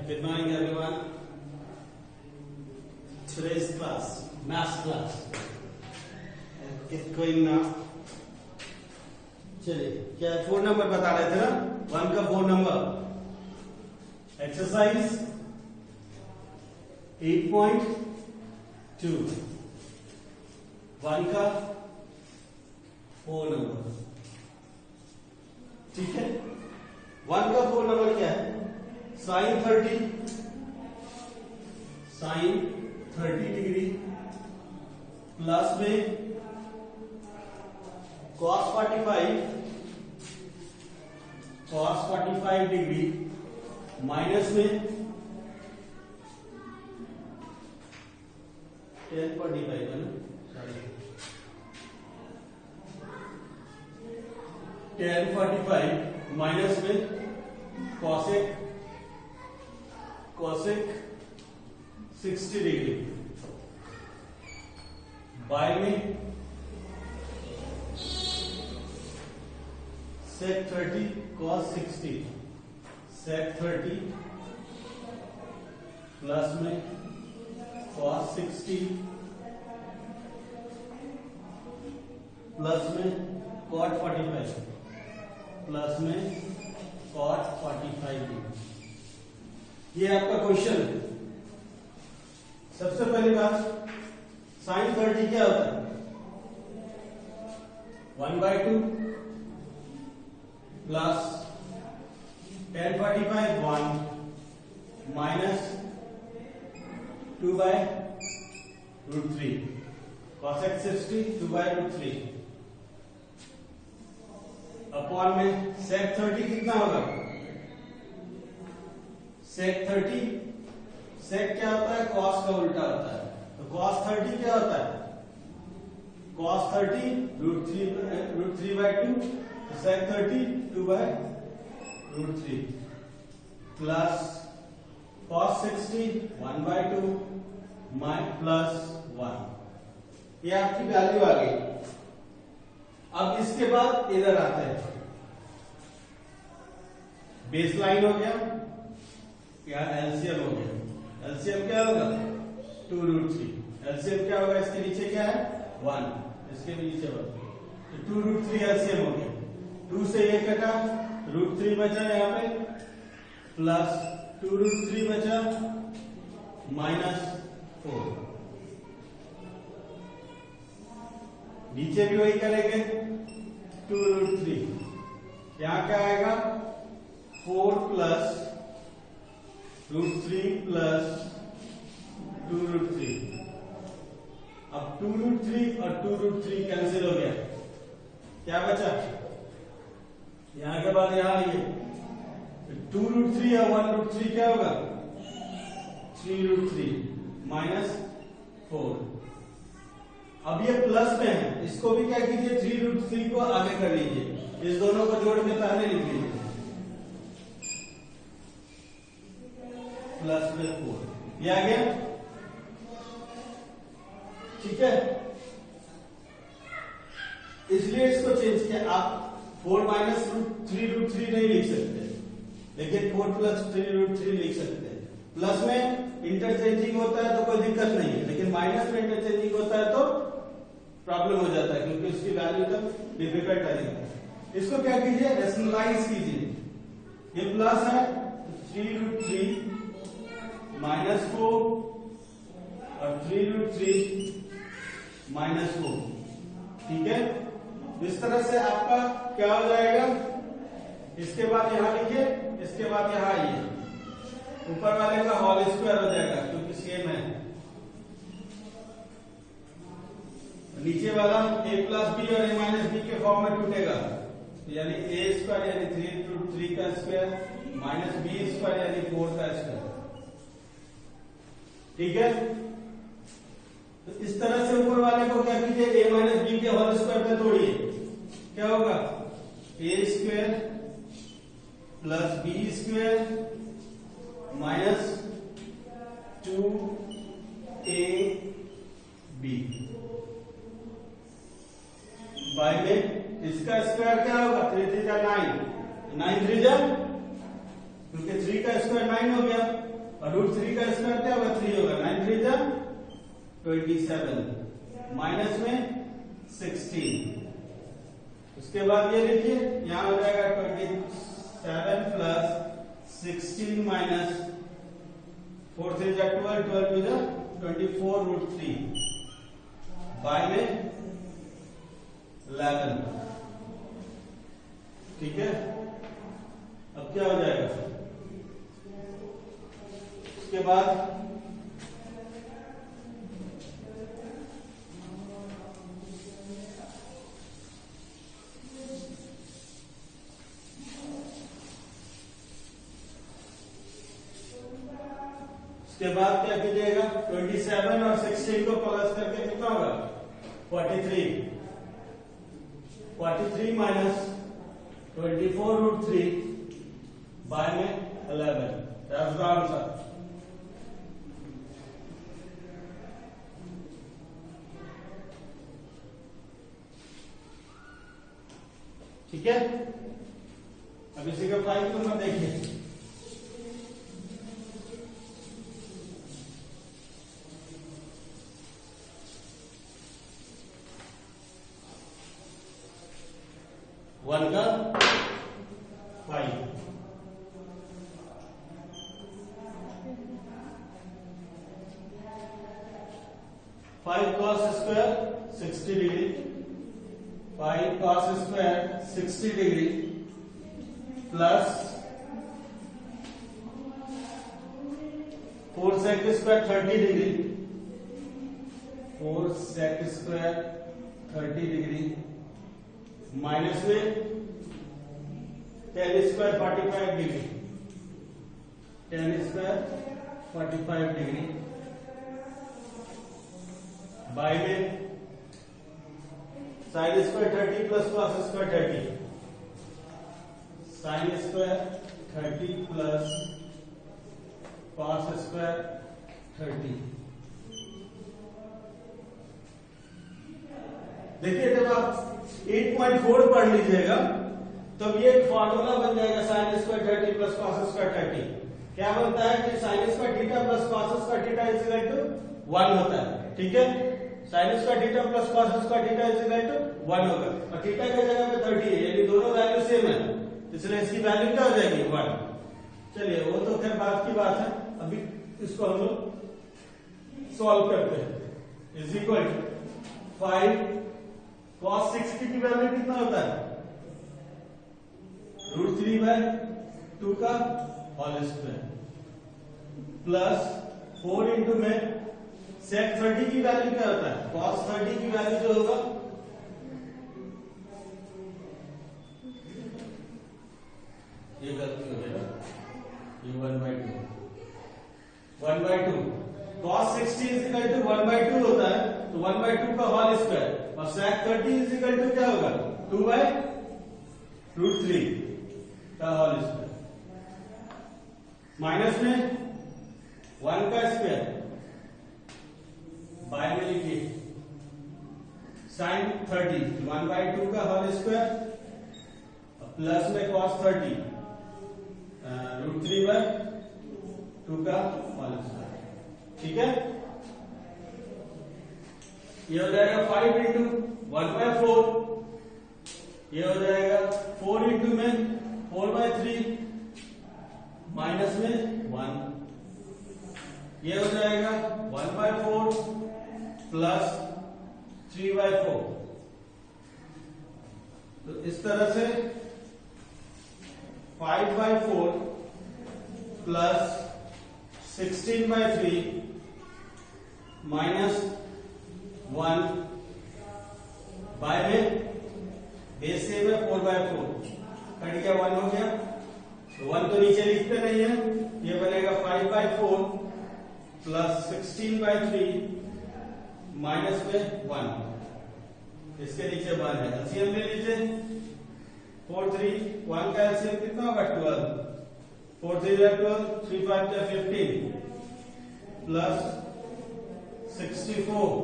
Good morning, everyone. Today's class, math class, is going now. चलिए, क्या 4 number बता रहे थे ना? 1 का 4 नंबर. एक्सरसाइज 8.2. 1 का 4 नंबर. ठीक है. 1 का 4 नंबर क्या है? साइन 30 डिग्री प्लस में cos 45 डिग्री माइनस में tan 45 है ना, tan 45 माइनस में cosec 60 डिग्री बाय में sec 30 cos 60 sec 30 प्लस में cos 60 प्लस में cot 45 प्लस में cot 45 डिग्री. ये आपका क्वेश्चन है. सबसे पहली बात, साइन 30 क्या होता है? 1/2 plus tan 45 1 minus 2/√3 cosec 60 2/√3 upon में sec 30 कितना होगा? sec 30 sec क्या होता है? cos का उल्टा होता है. तो cos 30 क्या होता है? cos 30 √3/2 sec 30 2/√3 plus cos 60 1/2 plus 1. ये आपकी वैल्यू आ गई. अब इसके बाद इधर आते हैं. बेस लाइन हो गया या एलसीएम हो गया. एलसीएम क्या होगा? 2√3. एलसीएम क्या होगा? इसके नीचे क्या है? 1. इसके नीचे 1. तो 2√3 एलसीएम हो गया. 2 से ये कटा, √3 बचा यहाँ पे, प्लस 2√3 बचा माइनस 4. नीचे भी वही करेंगे. 2√3 यहाँ क्या आएगा? 4 प्लस √3 प्लस 2√3. अब 2√3 और 2√3 कैंसिल हो गया. क्या बचा? यहां के बाद यहां आइए. 2√3 और 1√3 क्या होगा? 3√3 माइनस 4. अब ये प्लस में है, इसको भी क्या कीजिए? 3√3 को आगे कर लीजिए. इस दोनों को जोड़ के पहले लिख लीजिए. प्लस में 4. ये आ गया. ठीक है. इसलिए इसको चेंज किया. आप 4 माइनस 3√3 नहीं लिख सकते, लेकिन 4 प्लस 3√3 लिख सकते हैं. प्लस में इंटरचेंजिंग होता है तो कोई दिक्कत नहीं है, लेकिन माइनस में इंटरचेंजिंग होता है तो प्रॉब्लम हो जाता है, क्योंकि उसकी वैल्यू तक डिफिकल्ट आ जाता है. इसको क्या कीजिए? रेशनलाइज कीजिए. ये प्लस है 3√3 माइनस 4 और 3√3 माइनस 4. ठीक है. इस तरह से आपका क्या हो जाएगा? इसके बाद यहां लिखिए, इसके बाद यहां आइए. ऊपर वाले का होल स्क्वायर हो जाएगा क्योंकि सेम है. नीचे वाला a प्लस बी और a माइनस बी के फॉर्म में टूटेगा, यानी a स्क्वायर यानी 3 का स्क्वायर माइनस b स्क्वायर यानी 4 का स्क्वायर. ठीक है. तो इस तरह से ऊपर वाले को क्या कीजिए? a माइनस बी के होल स्क्वायर पे तोड़िए. क्या होगा? a square plus b square minus 2ab by में इसका स्क्वायर क्या होगा? 3 3 9 9 3 जा, क्योंकि 3 का स्क्वायर 9 हो गया. और √3 का स्क्वायर क्या होगा 3 होगा 9 3 जा 27 माइनस में 16 उसके बाद ये लिखिए यहां हो जाएगा 27 प्लस 16 माइनस 4 3 जा 12 12 2 जा 24√3 बाय में 11 ठीक है। अब क्या हो जाएगा उसके बाद क्या कीजिएगा 27 और 16 को प्लस करके कितना होगा 43 माइनस 24√3 बाय में 11 दैट्स द आंसर। ठीक है। अब इसी का 5 नंबर देखिए 1 का 5 5 cos square 60 degree 5 cos square 60 degree plus 4 sec square 30 degree 4 sec square 30 degree minus में 10 square 45 degree 10 square 45 degree by में sine square 30 plus cos square 30 sine square 30 plus cos square 30। देखिए जब आप 8.4 पढ़ लीजिएगा तब ये एक फॉर्मूला बन जाएगा sine square 30 plus cos square 30 क्या बनता है कि sine square theta plus cos square theta is equal to 1 होता है। ठीक है sine square theta plus cos square theta is equal to 1 होगा और थीटा की जगह पे 30 है यानी दोनों वैल्यू सेम है इसलिए इसकी वैल्यू क्या हो जाएगी 1। चलिए वो तो खैर बात की बात है अभी इसको हम लोग सॉल्व करते हैं इज इक्वल टू 5 cos 60 की वैल्यू कितना होता है √3/2 का होल स्क्वायर प्लस 4 इंटू में sec 30 की वैल्यू क्या होता है cos 30 की वैल्यू जो होगा ये गलती हो गया ये 1/2 cos 60 इज इक्वल टू 1/2 होता है तो 1/2 का होल स्क्वायर और sec 30 इज इक्वल टू क्या होगा 2/√3 का होल स्क्वायर माइनस में 1 का स्क्वायर बाय में लिखिए साइन 30 1/2 का होल स्क्वायर प्लस में cos 30 √3/2 का होल स्क्वायर। ठीक है ये हो जाएगा 5 इंटू 1/4 ये हो जाएगा 4 इंटू में 4/3 माइनस में 1 ये हो जाएगा 1/4 प्लस 3/4 तो इस तरह से 5/4 प्लस 16/3 माइनस 1 बाय में बेस से में 4/4 कट गया 1 हो गया तो 1 तो नीचे लिखते नहीं है ये बनेगा 5/4 प्लस 16/3 माइनस में 1 इसके नीचे 1 है एलसीएम ले लीजिए 4 3 1 का एलसीएम कितना होगा 12 4 3 12 3 5 15 प्लस 64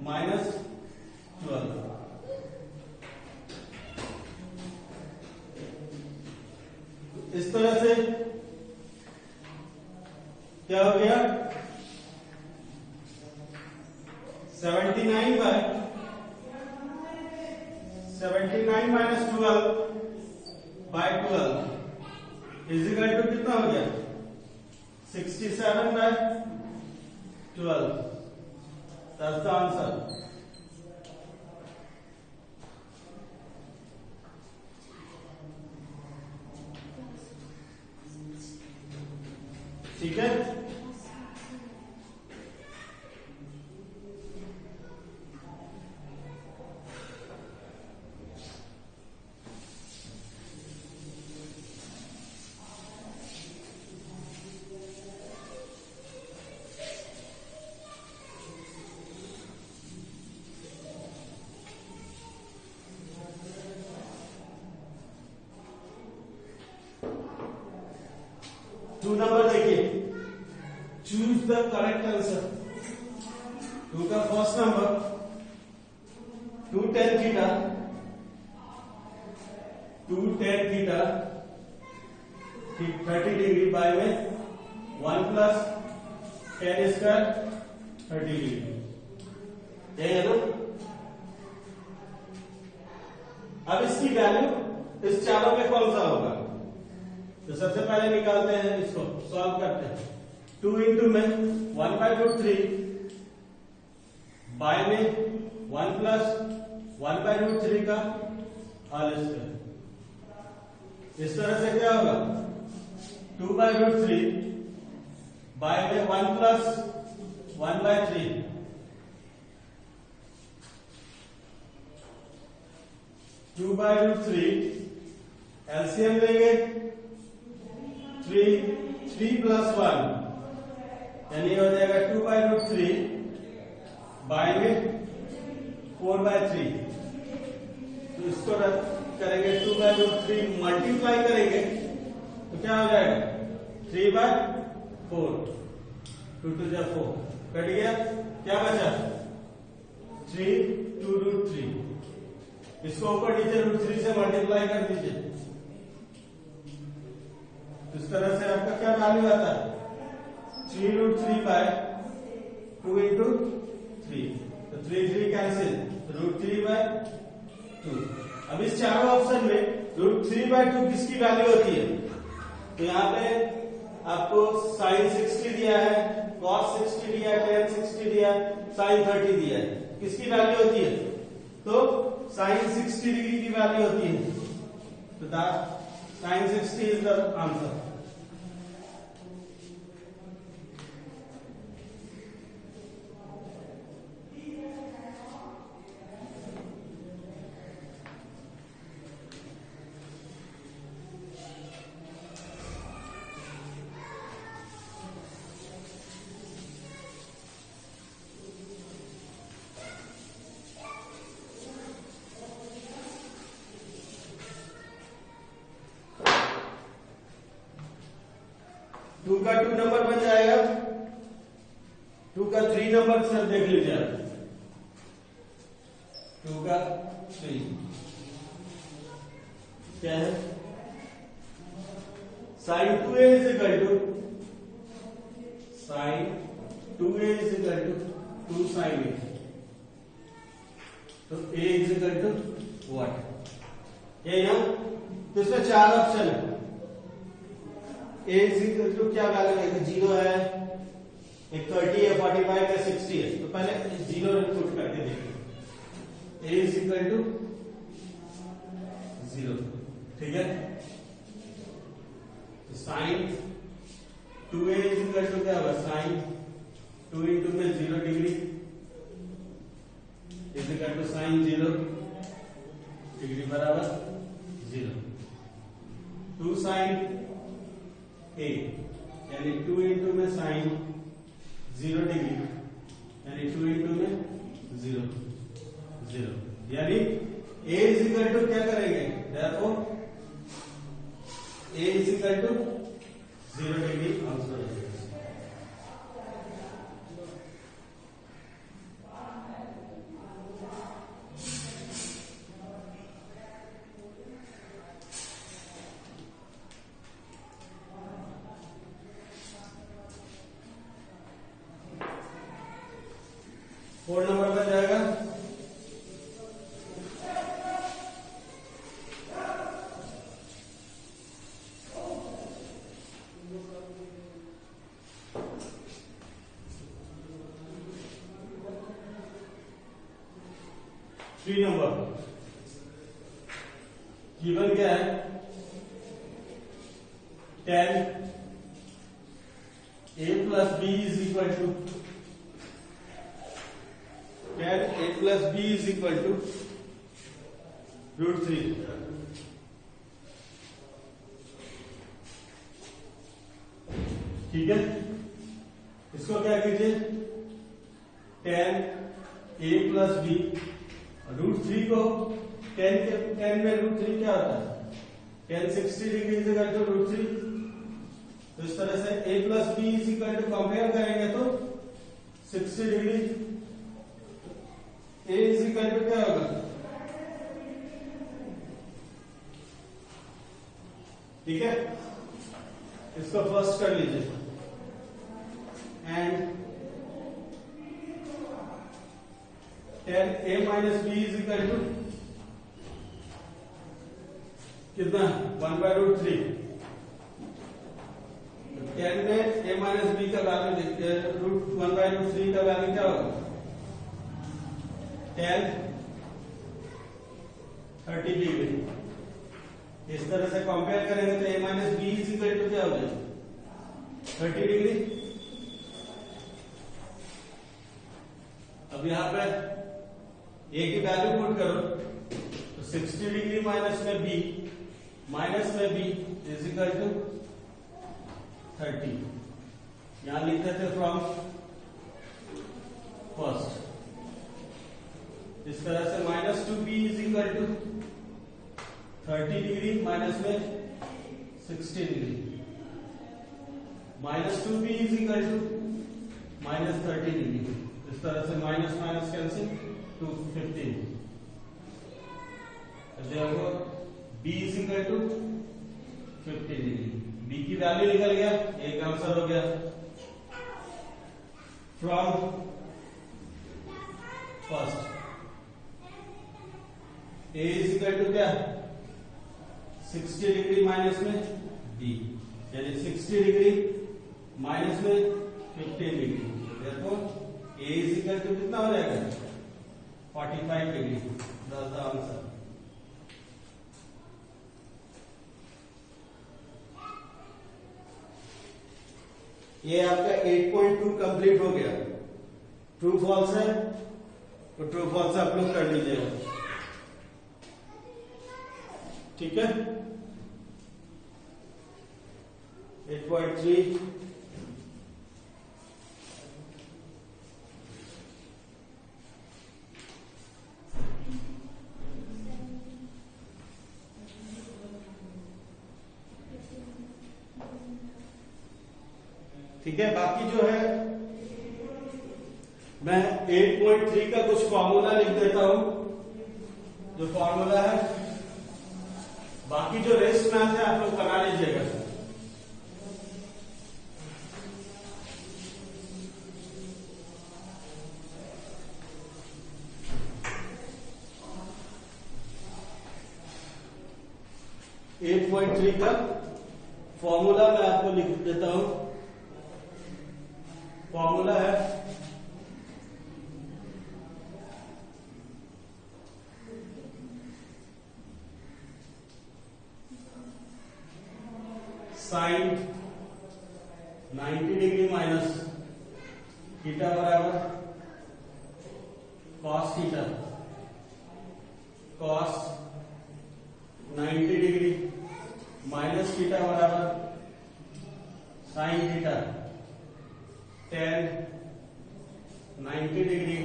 माइनस 12 इस तरह से क्या हो गया 79 माइनस 12/12 इज इक्वल टू कितना हो गया 67/12 दैट्स द आंसर। ठीक है, टू नंबर देखिए, choose the correct answer. Two का first number 2 tan theta 30 degree by में 1 प्लस tan स्क्वायर 30 डिग्री, यही है ना। अब इसकी वैल्यू इस चारों में कौन सा होगा, तो सबसे पहले निकालते हैं, इसको सॉल्व करते हैं। 2 इंटू में 1/√3 बाय में 1 प्लस 1/√3 का होल स्क्वायर। इस तरह से क्या होगा 2/√3 बाय में 1 प्लस 1/3 2/√3 एलसीएम लेंगे 3 प्लस 1 यानी हो जाएगा 2/√3 बाय में 4/3। तो इसको रद्द करेंगे, 2/√3 मल्टीप्लाई करेंगे तो क्या हो जाएगा 3/4, 2 to 4 कट गया, क्या बचा 3 2√3। इसको ऊपर नीचे √3 से मल्टीप्लाई कर दीजिए, इस तरह से आपका क्या वैल्यू आता है 3√3/2 इंटू 3, तो 3 कैंसिल, √3/2। अब इस चारों ऑप्शन में √3/2 किसकी वैल्यू होती है, तो यहाँ पे आपको sin 60 दिया है, cos 60 दिया है, tan 60 दिया है, sin 30 दिया है, किसकी वैल्यू होती है, तो sin 60 डिग्री की वैल्यू होती है, तो sin 60 is the answer. Two का 2 नंबर बन जाएगा, 2 का 3 नंबर सर देख लीजिए आप, 2 का 3 क्या है, sin 2a is equal to 2 sin a, तो a is equal to what, यही ना। तो इसमें 4 ऑप्शन है, a इज इक्वल टू क्या वैल्यू है, 0 है, एक 30 है, 45 है, 60 है, तो पहले 0 पुट करके देखिए, a इज इक्वल टू 0, ठीक है। तो sign 2a is equal to क्या होगा, साइन 2 इंटू में 0 degree is equal to sine 0 degree बराबर 0, 2 साइन a यानी 2 इंटू में साइन 0 डिग्री यानी 2 इंटू में 0 0, यानी a इज इक्वल टू क्या करेंगे, therefore a is equal to 0 degree answer हो जाएगा। 4 नंबर बन जाएगा 3 नंबर गिवन क्या है 10 a plus b is equal to 10 a plus b is equal to √3। ठीक है, इसको क्या कीजिए 10 a plus b √3 को 10 में √3 क्या होता है 10 60 डिग्री इज इक्वल टू √3। तो इस तरह से a plus B is equal to compare करेंगे तो 60 degree a is equal to क्या होगा, ठीक है, इसको फर्स्ट कर लीजिए and 10 a minus B is equal to कितना 1/√3। 10 में a माइनस बी का वैल्यू देखते हैं, 1/√3 का वैल्यू क्या होगा 10 30 डिग्री। इस तरह से कंपेयर करेंगे तो a minus B is equal to क्या होगा 30 डिग्री। अब यहां पर a की वैल्यू पुट करो तो 60 डिग्री माइनस में b इज इक्वल टू 30। यहां लिख देते फ्रॉम फर्स्ट, इस तरह से -2b is equal to 30 degree minus में 60 degree, -2b is equal to -30 degree. इस तरह से माइनस माइनस कैंसिल टू 15। देखो b is equal to 50 degree, b की वैल्यू निकल गया, एक आंसर हो गया। From first a is equal to क्या 60 डिग्री माइनस में b, यानी 60 डिग्री माइनस में 15 डिग्री। देखो a इज इक्वल टू कितना हो जाएगा 45 डिग्री। That's the answer. ये आपका 8.2 कंप्लीट हो गया। ट्रू फॉल्स है तो ट्रू फॉल्स आप लोग कर लीजिएगा, ठीक है। 8.3 ठीक है। बाकी जो है मैं 8.3 का कुछ फॉर्मूला लिख देता हूं, जो फॉर्मूला है। बाकी जो रेस्ट मैथ है आप लोग बना लीजिएगा। एट पॉइंट 3 का फॉर्मूला मैं आपको लिख देता हूं। फॉर्मूला है साइन 90 डिग्री माइनस थीटा बराबर cos theta, cos 90 degree minus theta बराबर sine theta, tan 90 degree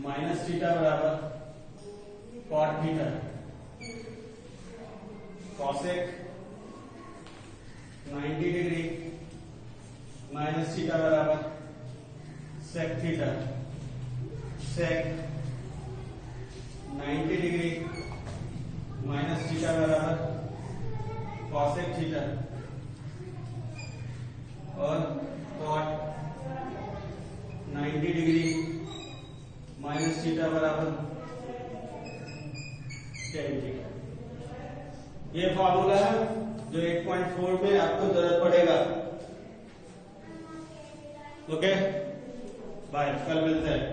minus theta बराबर cot theta, cosec 90 degree minus theta बराबर sec theta, sec 90 degree minus theta बराबर कॉसेक थीटा, और cot 90 degree minus theta बराबर tan theta. ये formula है जो 8.4 में आपको जरूरत पड़ेगा। ओके बाय, कल मिलते हैं।